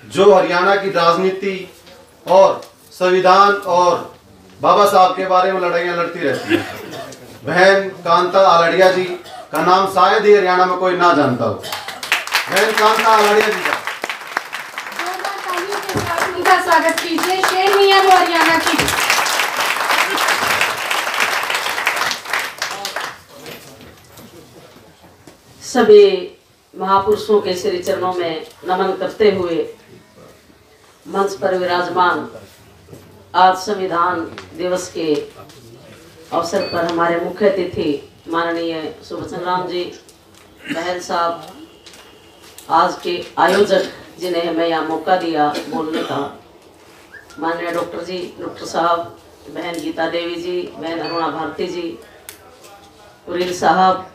जो हरियाणा की राजनीति और संविधान और बाबा साहब के बारे में लड़ाइयाँ लड़ती रहती है। बहन कांता आलड़िया जी का नाम शायद ही हरियाणा में कोई ना जानता हो। बहन कांता आलड़िया जी का उनका स्वागत कीजिए। शेरनी है वो हरियाणा की। सभी महापुरुषों के श्री चरणों में नमन करते हुए मंच पर विराजमान आज संविधान दिवस के अवसर पर हमारे मुख्य अतिथि माननीय सुबचन राम जी, बहल साहब, आज के आयोजक जिन्हें हमें यहाँ मौका दिया बोलने का, माननीय डॉक्टर जी, डॉक्टर साहब, बहन गीता देवी जी, बहन अरुणा भारती जी, उरील साहब,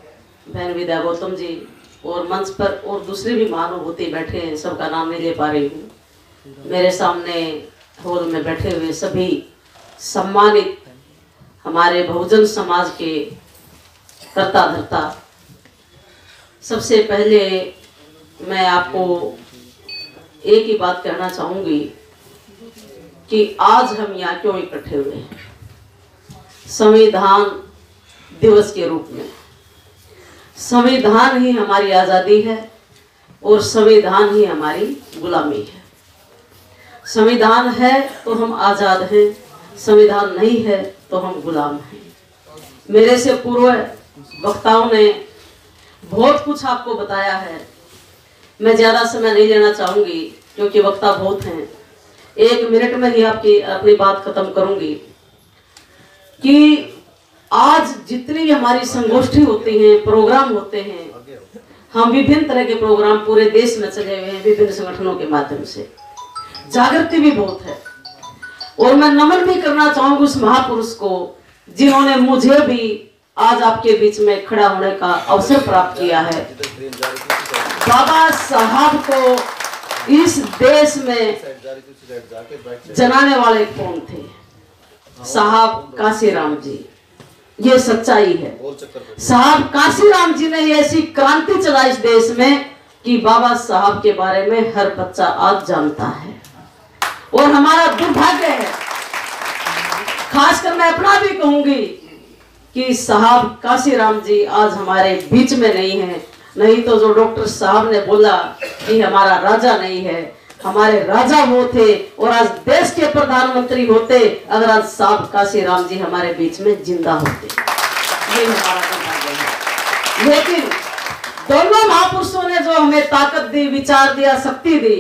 बहन विद्या गौतम जी, और मंच पर और दूसरे भी महानुभूति बैठे हैं, सबका नाम नहीं ले पा रही हूँ। मेरे सामने हॉल में बैठे हुए सभी सम्मानित हमारे बहुजन समाज के कर्ता धर्ता, सबसे पहले मैं आपको एक ही बात कहना चाहूँगी कि आज हम यहाँ क्यों इकट्ठे हुए हैं। संविधान दिवस के रूप में संविधान ही हमारी आज़ादी है और संविधान ही हमारी गुलामी है। संविधान है तो हम आज़ाद हैं, संविधान नहीं है तो हम गुलाम हैं। मेरे से पूर्व वक्ताओं ने बहुत कुछ आपको बताया है। मैं ज़्यादा समय नहीं लेना चाहूँगी क्योंकि वक्ता बहुत हैं। 1 मिनट में ही अपनी बात खत्म करूँगी कि आज जितनी भी हमारी संगोष्ठी होती हैं, प्रोग्राम होते हैं, हम विभिन्न तरह के प्रोग्राम पूरे देश में चले हुए हैं विभिन्न संगठनों के माध्यम से। जागृति भी बहुत है और मैं नमन भी करना चाहूंगी उस महापुरुष को जिन्होंने मुझे भी आज आपके बीच में खड़ा होने का अवसर प्राप्त किया है। बाबा साहब को इस देश में जनाने वाले कौन थे? साहब काशीराम जी। ये सच्चाई है। साहब काशीराम जी ने ऐसी क्रांति चलाई इस देश में कि बाबा साहब के बारे में हर बच्चा आज जानता है। और हमारा दुर्भाग्य है, खासकर मैं अपना भी कहूंगी कि साहब काशीराम जी आज हमारे बीच में नहीं है। नहीं तो जो डॉक्टर साहब ने बोला कि हमारा राजा नहीं है, हमारे राजा वो थे और आज देश के प्रधानमंत्री होते अगर आज साहब काशीराम जी हमारे बीच में जिंदा होते। ये हमारा दुर्भाग्य है। लेकिन दोनों महापुरुषों ने जो हमें ताकत दी, विचार दिया, शक्ति दी,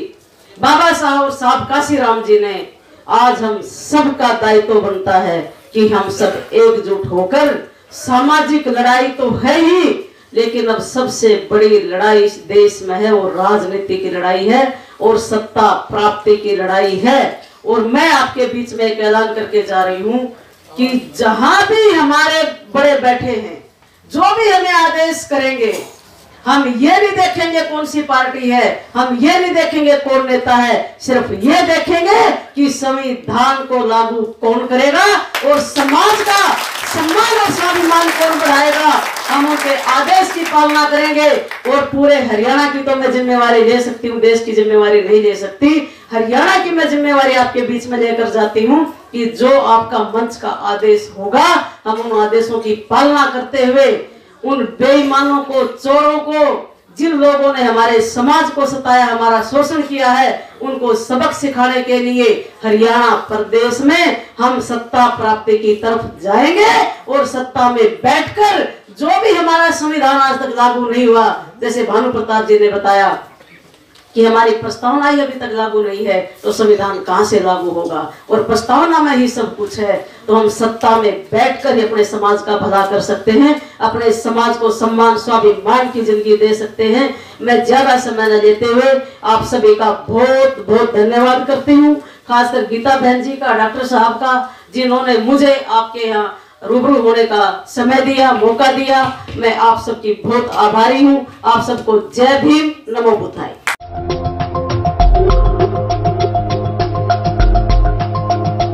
बाबा साहब और साहब काशीराम जी ने, आज हम सबका दायित्व बनता है कि हम सब एकजुट होकर, सामाजिक लड़ाई तो है ही, लेकिन अब सबसे बड़ी लड़ाई इस देश में है और राजनीति की लड़ाई है और सत्ता प्राप्ति की लड़ाई है। और मैं आपके बीच में एक ऐलान करके जा रही हूं कि जहां भी हमारे बड़े बैठे हैं, जो भी हमें आदेश करेंगे, हम ये नहीं देखेंगे कौन सी पार्टी है, हम ये नहीं देखेंगे कौन नेता है, सिर्फ ये देखेंगे कि संविधान को लागू कौन करेगा और समाज का सम्मान और स्वाभिमान कौन बढ़ाएगा। हम उनके आदेश की पालना करेंगे और पूरे हरियाणा की तो मैं जिम्मेवारी ले सकती हूँ, देश की जिम्मेवारी नहीं ले सकती। हरियाणा की मैं जिम्मेवारी आपके बीच में लेकर जाती हूँ कि जो आपका मंच का आदेश होगा, हम उन आदेशों की पालना करते हुए उन बेईमानों को, चोरों को, जिन लोगों ने हमारे समाज को सताया, हमारा शोषण किया है, उनको सबक सिखाने के लिए हरियाणा प्रदेश में हम सत्ता प्राप्ति की तरफ जाएंगे और सत्ता में बैठकर जो भी हमारा संविधान आज तक लागू नहीं हुआ, जैसे भानु प्रताप जी ने बताया कि हमारी प्रस्तावना ही अभी तक लागू नहीं है, तो संविधान कहां से लागू होगा? और प्रस्तावना में ही सब कुछ है। तो हम सत्ता में बैठकर ही अपने समाज का भला कर सकते हैं, अपने समाज को सम्मान, स्वाभिमान की जिंदगी दे सकते हैं। मैं ज्यादा समय न लेते हुए आप सभी का बहुत बहुत धन्यवाद करती हूँ, खासकर गीता बहन जी का, डॉक्टर साहब का, जिन्होंने मुझे आपके यहाँ रूबरू होने का समय दिया, मौका दिया। मैं आप सबकी बहुत आभारी हूँ। आप सबको जय भीम, नमो बुद्धाय।